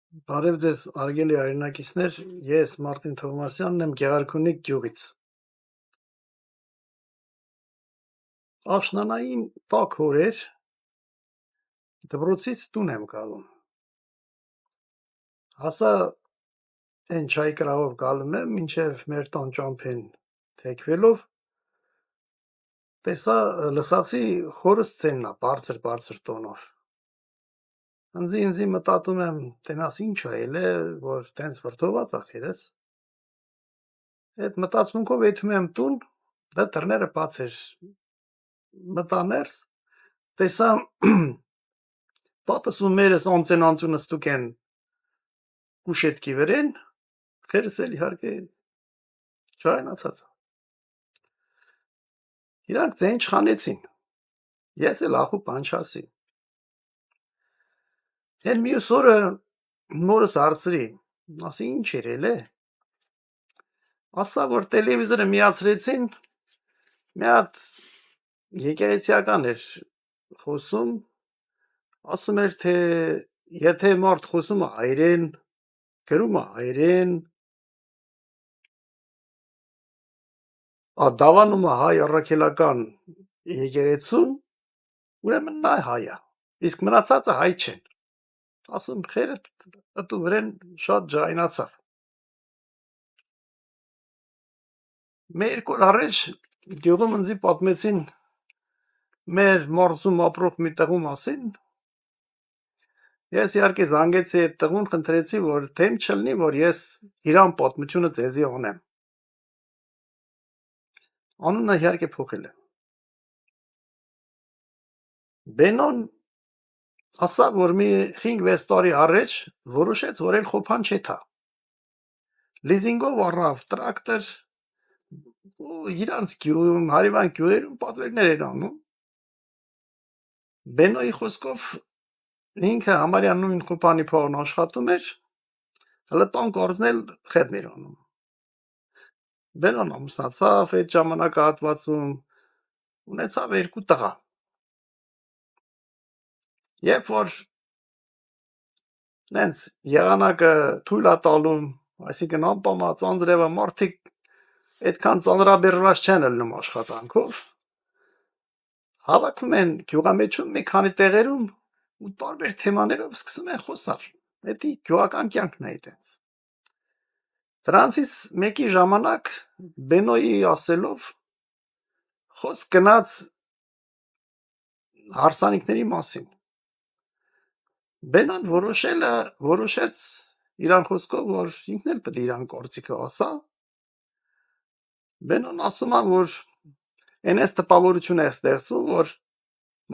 Բարև ձեզ, արգելի հայրենակիցներ, ես Մարտին Թովմասյանն եմ Գեղարքունիք գյուղից։ Աշնանային տաք օրեր դպրոցից տուն եմ գալու։ Հասա այն չայ կրահով գալում եմ, մինչև մեր տան ճամփեն թեքվելով, լսացի խորս ցեննա, բարձր տոնով։ Ինձի մտածում եմ, տենաս ինչ ա ելե, որ տենց վրդոված ա խերես։ Այդ մտածմունքով եթում եմ տուն, դա դռները բաց էր, մտա ներս, տեսա պատս ու մերս անցեն ստուկ են կուշետքի վրեն, խերս էլ իհարկե չայնացած։ Իրանք ձեն չխանեցին, ես էլ ախու պանչասի։ Էլ մյուս օրը մորս հարցրի, ասի ինչ երել է, ասա որ տելևիզորը միացրեցին, մի հատ եկեղեցիական էր խոսում, ասում էր թե եթե մարդ խոսում է հայերեն, գրում է հայերեն, դավանում է հայ առաքելական եկեղեցուն, ուրեմն նա հայ է, իսկ մնացածը հայ չեն։ Ասում խերը ըտու վրեն շատ ջայնացավ։ Մեր կոր առաջ գյուղում ինձի պատմեցին մեր մարզում ապրող մի տղու մասին, ես իհարկե զանգեցի այդ տղուն, խնդրեցի, որ դեմ չլինի, որ ես իրան պատմությունը ձեզի անեմ։ Անունը իհարկե փոխել է։ Բենոն ասա, որ մի 5-6 տարի առաջ որոշեց, որ էլ խոփան չեթա։ Լիզինգով առավ տրակտոր ու իրանց գյուղում, հարևան գյուղերում պատվերներ էր անում։ Բենոյի խոսքով ինքը համարյա նույն խոփանի փողն աշխատում էր, հələ տան կորզնել խետն էր անում։ Բենոն ամուսնացավ այդ ժամանակահատվածում, ունեցավ 2 տղա։ Երբ որ նենց եղանակը թույլ է տալում, այսինքն անպամա ծանրևը մարդիկ այդքան ծանրաբեռնված չեն ելնում աշխատանքով, հավաքում են գյուղամեջում մի քանի տեղերում ու տարբեր թեմաներով սկսում են խոսալ։ Դա գյուղական կյանքն է այդպես։ Դրանցից մեկի ժամանակ Բենոյի ասելով խոսք գնաց հարսանիքների մասին։ Բենոն որոշեց իրան խոսքով, որ ինքն էլ պետք է իրան գործիքը ասա։ Բենոն ասում է, որ այնպես տպավորություն է ստեղծում, որ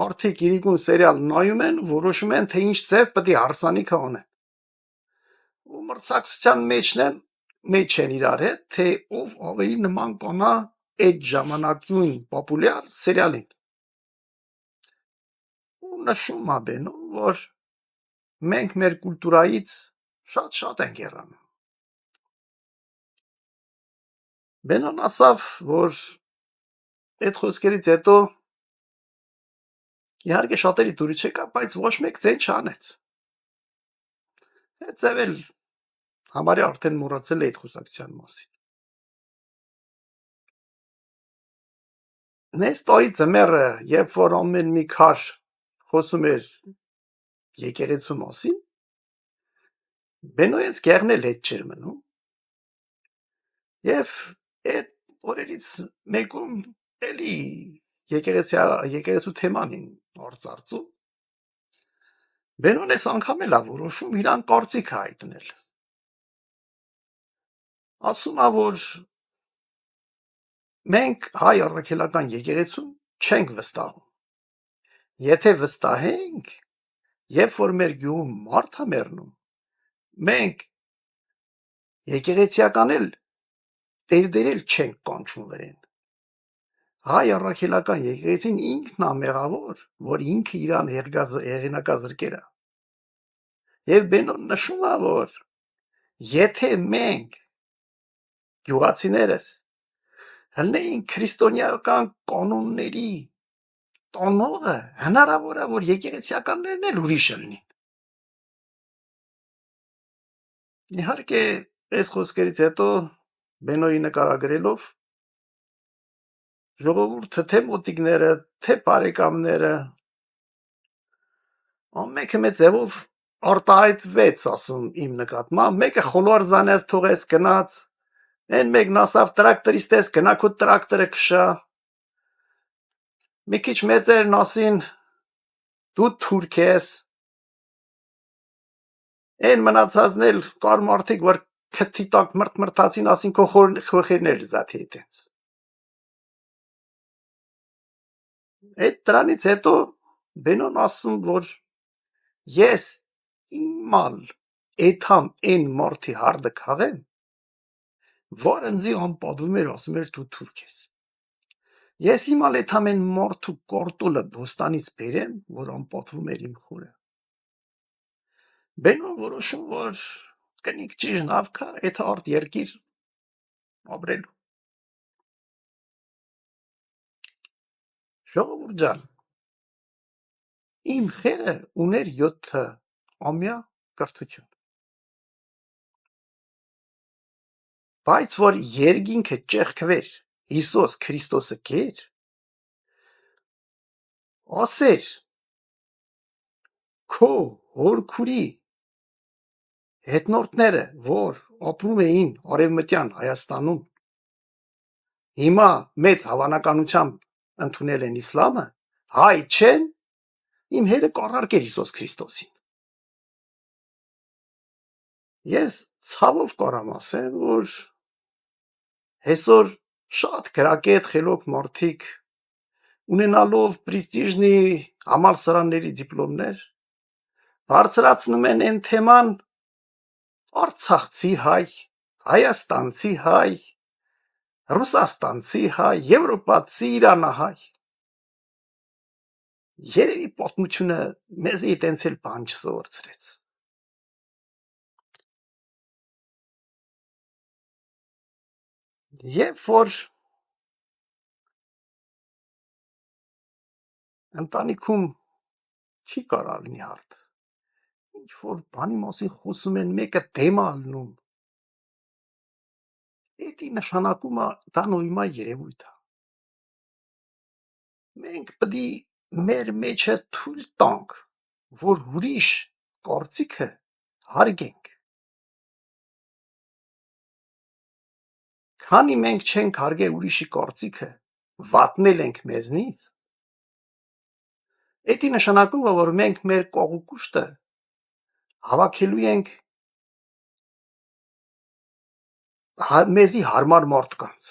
մարդիկ իրիկուն սերիալ նայում են, որոշում են, թե ինչ ձև պետք է հարսանիքը անեն։ Ու մրցակցության մեջ են իրար հետ, թե ով ավելի նման կանա այդ ժամանակյուն պոպուլյար սերիալին։ Ու նշում է Բենոն, որ մենք մեր կուլտուրայից շատ ենք հեռանում։ Բենոն ասավ, որ այդ խոսքերից հետո իհարկե շատերի դուրի չեկա, բայց ոչ մեկ ձեն չանեց։ Այդ ձև էլ համարյա արդեն մոռացել է այդ խոսակցության մասին։ Նես տարի ձմեռը, երբ որ ամեն մի քար խոսում էր եկեղեցու մասին, Բենոյից գեղն էլ հետ չէր մնում։ Եվ այդ օրերից մեկում էլի եկեղեցու թեմանին արծարծում։ Բենոն էս անգամ էլ է որոշում իրան կարծիքը հայտնել։ Ասում է, որ մենք հայ առաքելական եկեղեցուն չենք վստահում։ Եթե վստահենք, երբ որ մեր գյուղում մարդ է մեռնում, մենք եկեղեցիական էլ դերդերել չենք կանչում վրեն։ Հայ առաքելական եկեղեցին ինքն է մեղավոր, որ ինքը իրան հեղինակազրկել է։ Եվ Բենոն նշում է, որ եթե մենք գյուղացիներս հլնեին քրիստոնեական կանոնների տոնողը, հնարավոր է, որ եկեղեցիականներն էլ ուրիշ լինին։ Իհարկե, այս խոսքերից հետո Բենոյի նկարագրելով ժողովուրդը թե մոտիկները, թե բարեկամները ամենքը մեծ ձևով արտահայտվեց, ասում իմ նկատմամբ, մեկը խոլոր զանեց թողեց գնաց, այն մեկն ասավ տրակտորից տես գնա քո տրակտորը քշա, մի քիչ մեծերն ասին դու թուրք ես, այն մնացածն էլ կար մարդիկ, որ քթի տակ մրթմրթացին, ասին քո խորխերն էլ զաթի այդենց։ Այդ դրանից հետո Բենոն ասում, որ ես իմալ էթամ այն մարդի հարդը քաղեմ, որ ընձի անպատվում էր, ասում էր դու թուրք ես։ Ես իմալ էթամ այն մարդու կորտուլը բոստանից բերեմ, որ անպատվում էր իմ խորը։ Բենոն որոշում, որ կնիկ ճիժն ավկա, էթ արդ երկիր ապրելու։ Ժողովուրդ ջան, իմ խերը ուներ 7 ամյա կրթություն։ Բայց որ երգինքը ճեղքվեր, Հիսուս Քրիստոսը կեր, ասեր քո հորքուրի հետնորդները, որ ապրում էին արևմտյան Հայաստանում, հիմա մեծ հավանականությամբ ընդունել են իսլամը, հայ չեն, իմ հերը կառարկեր Հիսուս Քրիստոսին։ Ես ցավով կարամ ասեմ, որ այսօր շատ գրագետ խելոք մարդիկ ունենալով պրեստիժնի համալսարանների դիպլոմներ, բարձրացնում են այն թեման արցախցի հայ, հայաստանցի հայ, ռուսաստանցի հայ, եվրոպացի իրանահայ։ Երևի պատմությունը մեզ այդենց էլ բան չսովորեցրեց։ Երբ որ ընտանիքում չի կարա լինի հարդ, ինչ որ բանի մասին խոսում են, մեկը դեմ ալնում, էդի նշանակում է դա նույնմա երևույթ է։ Մենք պդի մեր մեջը թույլ տանք, որ ուրիշ կարծիքը հարգենք։ Քանի մենք չենք հարգել ուրիշի կարծիքը, վատնել ենք մեզնից, էդի նշանակում է, որ մենք մեր կողուկուշտը հավաքելու ենք մեզի հարմար մարդկանց։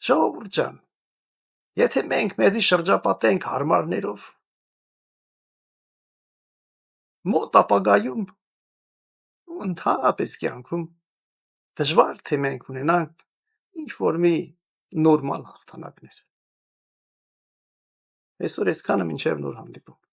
Ժողովուրդ ջան, եթե մենք մեզի շրջապատենք հարմարներով, մոտ ապագայում ու ընդհանրապես կյանքում դժվար թե մենք ունենանք ինչ որ մի նորմալ հաղթանակներ։ Այսօր այսքանը, մինչև նոր հանդիպում։